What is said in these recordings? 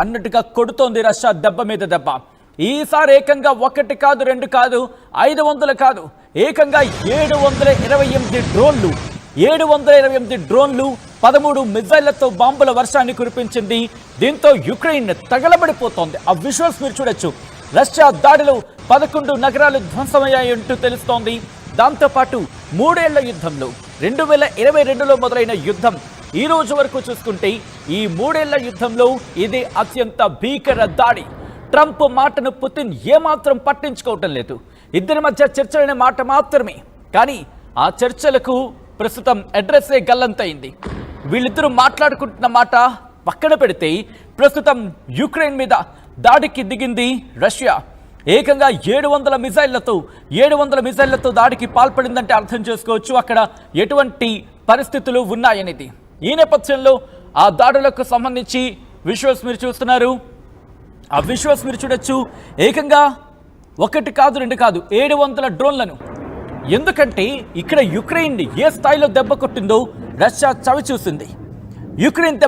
అన్నట్టుగా కొడుతోంది రష్యా దెబ్బ మీద దెబ్బ. ఈసారి ఏకంగా 1 కాదు 2 కాదు 500 కాదు, ఏకంగా 728 డ్రోన్లు 728 డ్రోన్లు 13 మిజైళ్లతో బాంబుల వర్షాన్ని కురిపించింది. దీంతో యుక్రెయిన్ తగలబడిపోతోంది. ఆ విజువల్స్ మీరు చూడొచ్చు. రష్యా దాడిలో 11 నగరాలు ధ్వంసమయ్యాయంటూ తెలుస్తోంది. దాంతోపాటు 3 ఏళ్ల యుద్ధంలో 2022లో మొదలైన యుద్ధం ఈ రోజు వరకు చూసుకుంటే ఈ 3 ఏళ్ల యుద్ధంలో ఇది అత్యంత భీకర దాడి. ట్రంప్ మాటను పుతిన్ ఏమాత్రం పట్టించుకోవటం లేదు. ఇద్దరి మధ్య చర్చలనే మాట మాత్రమే, కానీ ఆ చర్చలకు ప్రస్తుతం అడ్రస్సే గల్లంతైంది. వీళ్ళిద్దరూ మాట్లాడుకుంటున్న మాట పక్కన పెడితే ప్రస్తుతం యుక్రెయిన్ మీద దాడికి దిగింది రష్యా. ఏకంగా 700 మిజైళ్లతో దాడికి పాల్పడిందంటే అర్థం చేసుకోవచ్చు అక్కడ ఎటువంటి పరిస్థితులు ఉన్నాయనేది. ఈ నేపథ్యంలో ఆ దాడులకు సంబంధించి విజువల్స్ మీరు చూస్తున్నారు. ఆ విజువల్స్ మీరు చూడొచ్చు. ఏకంగా 1 కాదు 2 కాదు 700 డ్రోన్లను. ఎందుకంటే ఇక్కడ యుక్రెయిన్ ఏ స్థాయిలో దెబ్బ కొట్టిందో రష్యా చవి చూసింది. యుక్రెయిన్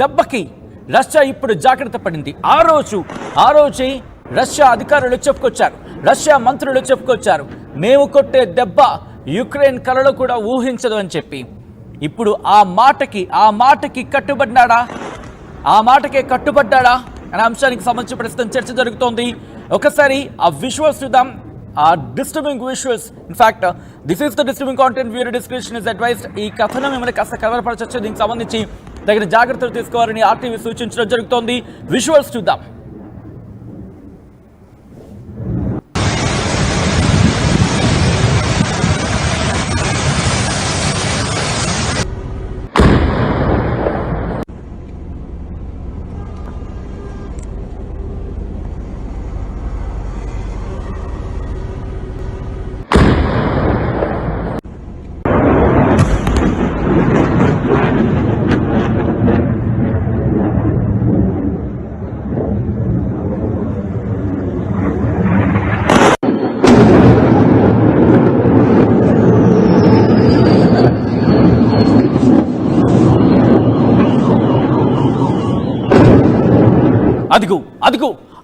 దెబ్బకి రష్యా ఇప్పుడు జాగ్రత్త పడింది. ఆ రోజే రష్యా అధికారులు చెప్పుకొచ్చారు, రష్యా మంత్రులు చెప్పుకొచ్చారు, మేము కొట్టే దెబ్బ యుక్రెయిన్ కలలో కూడా ఊహించదు అని చెప్పి. ఇప్పుడు ఆ మాటకి కట్టుబడ్డాడా అనే అంశానికి సంబంధించి ప్రస్తుతం చర్చ జరుగుతోంది. ఒకసారి ఆ విజువల్స్ చూద్దాం. ఆ disturbing visuals. In fact this is the disturbing content, viewer description is advised. ఈ కథనం మిమ్మల్ని కాస్త కలవరపరచవచ్చు. దీనికి సంబంధించి తగిన జాగ్రత్తలు తీసుకోవాలని ఆర్టీవీ సూచించడం జరుగుతోంది. విజువల్స్ చూద్దాం.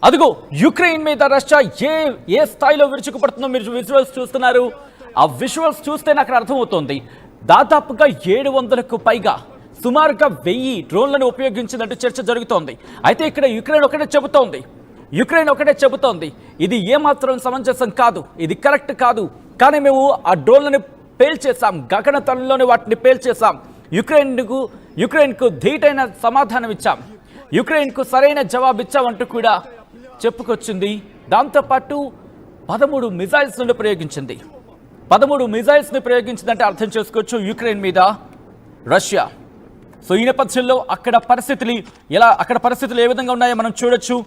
అదిగో యుక్రెయిన్ మీద రష్యా ఏ స్థాయిలో విరుచుకుపడుతుందో మీరు విజువల్స్ చూస్తున్నారు. ఆ విజువల్స్ చూస్తే నాకు అర్థమవుతోంది. దాదాపుగా 700కు పైగా సుమారుగా 1000 డ్రోన్లను ఉపయోగించిందంటూ చర్చ జరుగుతోంది. అయితే ఇక్కడ యుక్రెయిన్ ఒకటే చెబుతోంది ఇది ఏమాత్రం సమంజసం కాదు, ఇది కరెక్ట్ కాదు, కానీ మేము ఆ డ్రోన్లను పేల్చేసాం, గగనతలంలోనే వాటిని పేల్చేసాం, యుక్రెయిన్కు ధీటైన సమాధానం ఇచ్చాం, యుక్రెయిన్కు సరైన జవాబిచ్చామంటూ కూడా చెప్పుకొచ్చింది. దాంతోపాటు 13 మిజైల్స్ను ప్రయోగించిందంటే అర్థం చేసుకోవచ్చు యుక్రెయిన్ మీద రష్యా. సో ఈ నేపథ్యంలో అక్కడ పరిస్థితులు ఏ విధంగా ఉన్నాయో మనం చూడొచ్చు.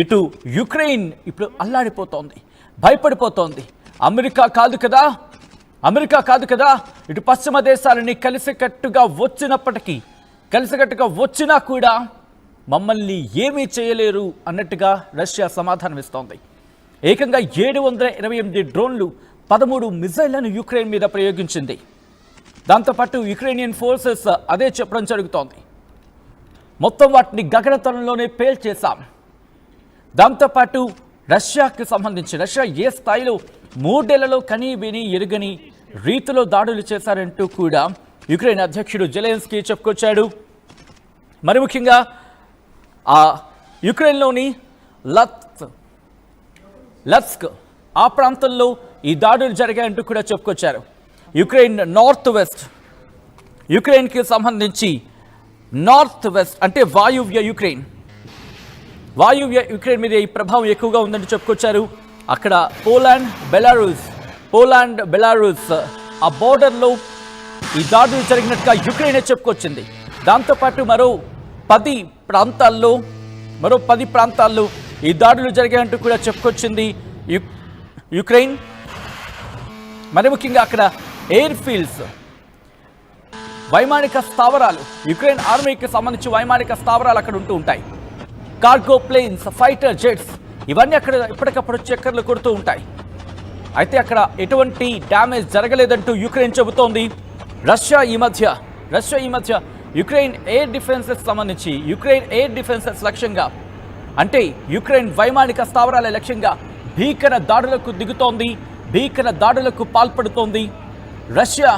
ఇటు యుక్రెయిన్ ఇప్పుడు అల్లాడిపోతోంది, భయపడిపోతోంది. అమెరికా కాదు కదా ఇటు పశ్చిమ దేశాలని కలిసికట్టుగా వచ్చినా కూడా మమ్మల్ని ఏమీ చేయలేరు అన్నట్టుగా రష్యా సమాధానం ఇస్తోంది. ఏకంగా 728 డ్రోన్లు 13 మిజైళ్లను యుక్రెయిన్ మీద ప్రయోగించింది. దాంతోపాటు యుక్రెయినియన్ ఫోర్సెస్ అదే చెప్పడం జరుగుతోంది. మొత్తం వాటిని గగనతలంలోనే పేల్చేశాం. దాంతోపాటు రష్యాకి సంబంధించి రష్యా ఏ స్థాయిలో 3 ఏళ్లలో కనీ విని ఎరుగని రీతిలో దాడులు చేశారంటూ కూడా యుక్రెయిన్ అధ్యక్షుడు జెలెన్స్కీ చెప్పుకొచ్చాడు. మరి ముఖ్యంగా ఆ యుక్రెయిన్లోని లత్స్క్ ఆ ప్రాంతంలో ఈ దాడులు జరిగాయంటూ కూడా చెప్పుకొచ్చారు. యుక్రెయిన్కి సంబంధించి నార్త్ వెస్ట్ అంటే వాయువ్య యుక్రెయిన్ మీద ఈ ప్రభావం ఎక్కువగా ఉందంటూ చెప్పుకొచ్చారు. అక్కడ పోలాండ్ బెలారూస్ ఆ బోర్డర్లో ఈ దాడులు జరిగినట్టుగా యుక్రెయినే చెప్పుకొచ్చింది. దాంతోపాటు మరో 10 ప్రాంతాల్లో ఈ దాడులు జరిగాయంటూ కూడా చెప్పుకొచ్చింది యుక్రెయిన్. మరి ముఖ్యంగా అక్కడ ఎయిర్ ఫీల్డ్స్, వైమానిక స్థావరాలు, యుక్రెయిన్ ఆర్మీకి సంబంధించి వైమానిక స్థావరాలు అక్కడ ఉంటూ ఉంటాయి. కార్గో ప్లేన్స్, ఫైటర్ జెట్స్ ఇవన్నీ అక్కడ ఎప్పటికప్పుడు చక్కర్లు కొడుతూ ఉంటాయి. అయితే అక్కడ ఎటువంటి డ్యామేజ్ జరగలేదంటూ యుక్రెయిన్ చెబుతోంది. రష్యా ఈ మధ్య యుక్రెయిన్ ఎయిర్ డిఫెన్సెస్ సంబంధించి యుక్రెయిన్ ఎయిర్ డిఫెన్సెస్ లక్ష్యంగా అంటే యుక్రెయిన్ వైమానిక స్థావరాల లక్ష్యంగా భీకర దాడులకు దిగుతోంది, భీకర దాడులకు పాల్పడుతోంది. రష్యా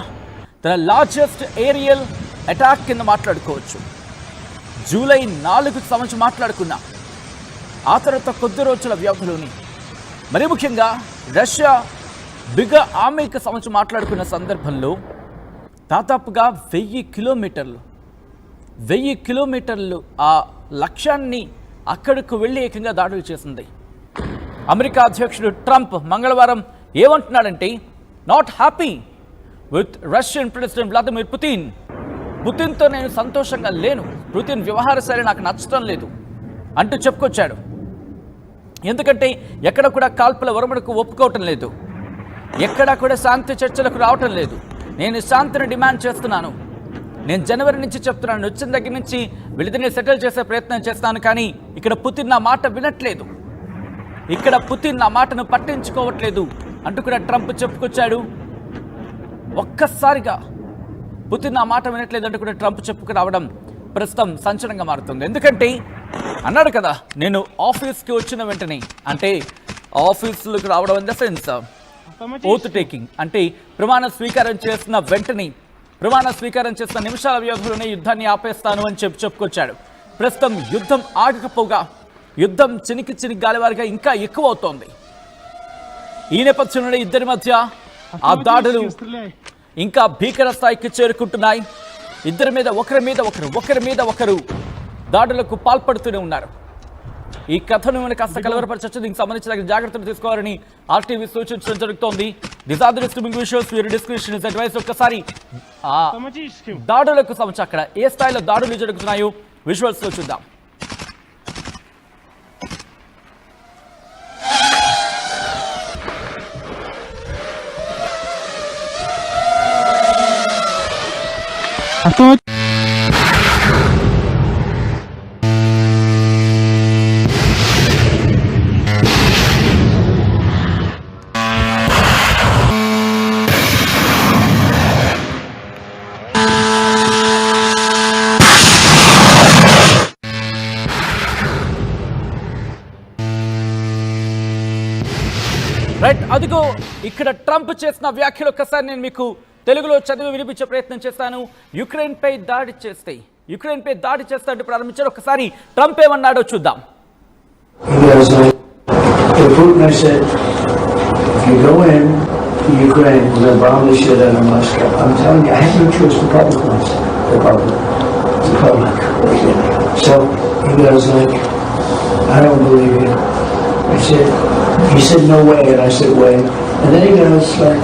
తన లార్జెస్ట్ ఏరియల్ అటాక్ కింద మాట్లాడుకోవచ్చు. జూలై 4కు సంబంధించి మాట్లాడుకున్నా ఆ తర్వాత కొద్ది రోజుల వ్యవధిలోని మరి ముఖ్యంగా రష్యా బిగ్ ఆర్మీకి సంబంధించి మాట్లాడుకున్న సందర్భంలో దాదాపుగా 1000 కిలోమీటర్లు ఆ లక్ష్యాన్ని అక్కడకు వెళ్ళి ఏకంగా దాడులు చేసింది. అమెరికా అధ్యక్షుడు ట్రంప్ మంగళవారం ఏమంటున్నాడంటే, not happy with Russian president Vladimir పుతిన్తో నేను సంతోషంగా లేను, పుతిన్ వ్యవహార శైలి నాకు నచ్చడం లేదు అంటూ చెప్పుకొచ్చాడు. ఎందుకంటే ఎక్కడ కూడా కాల్పుల విరమణకు ఒప్పుకోవటం లేదు, ఎక్కడా కూడా శాంతి చర్చలకు రావటం లేదు. నేను శాంతిని డిమాండ్ చేస్తున్నాను, నేను జనవరి నుంచి చెప్తున్నాను, వచ్చిన దగ్గర నుంచి వీళ్ళిద్దరిని సెటిల్ చేసే ప్రయత్నం చేస్తాను, కానీ ఇక్కడ పుతిన్ నా మాట వినట్లేదు, ఇక్కడ పుతిన్ నా మాటను పట్టించుకోవట్లేదు అంటూ కూడా ట్రంప్ చెప్పుకొచ్చాడు. ఒక్కసారిగా పుతిన్ నా మాట వినట్లేదు అంటూ కూడా ట్రంప్ చెప్పుకు రావడం ప్రస్తుతం సంచలనంగా మారుతుంది. ఎందుకంటే అన్నాడు కదా, నేను ఆఫీస్కి వచ్చిన వెంటనే, అంటే ఆఫీసులకు రావడం in the sense oath taking, అంటే ప్రమాణ స్వీకారం చేసిన వెంటనే, ప్రమాణ స్వీకారం చేసిన నిమిషాల వ్యవధిలోనే యుద్ధాన్ని ఆపేస్తాను అని చెప్పుకొచ్చాడు. ప్రస్తుతం యుద్ధం ఆగకపోగా యుద్ధం చినికి గాలివారిగా ఇంకా ఎక్కువ అవుతోంది. ఈ నేపథ్యంలో ఇద్దరి మధ్య ఆ దాడులు ఇంకా భీకర స్థాయికి చేరుకుంటున్నాయి. ఒకరి మీద ఒకరు దాడులకు పాల్పడుతూనే ఉన్నారు. ఈ కథను కాస్త కలవరపరచచ్చు, దీనికి సంబంధించిన జాగ్రత్తలు తీసుకోవాలని ఆర్టీవీ సూచించడం జరుగుతోంది. ఒక్కసారి దాడులకు సంబంధించి అక్కడ ఏ స్థాయిలో దాడులు జరుగుతున్నాయో విజువల్స్ లో చూద్దాం. రైట్, అదిగో ఇక్కడ ట్రంప్ చేసిన వ్యాఖ్యలు ఒక్కసారి నేను మీకు తెలుగులో చదివి వినిపించే ప్రయత్నం చేస్తాను. యుక్రెయిన్ పై దాడి చేస్తాడు ప్రారంభించారు. ఒకసారి ట్రంప్ ఏమన్నాడో చూద్దాం. He said, no way, and I said, way. And then he goes like,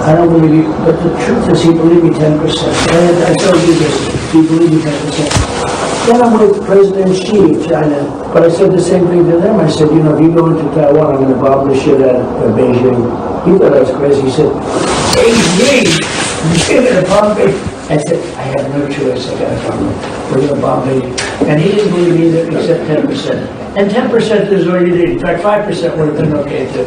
I don't believe you, but the truth is he believed me 10%. And I told you this, he believed me 10%. Then I'm with President Xi of China, but I said the same thing to them. I said, you know, if you go into Taiwan, I'm going to bomb the shit out of Beijing. He thought I was crazy. He said, Beijing? You're going to bomb Beijing? I said, I have no choice, I got to bomb them. We're going to bomb Beijing. And he didn't believe me either, he said 10%. And 10% is all you need. In fact, 5% would have been okay too.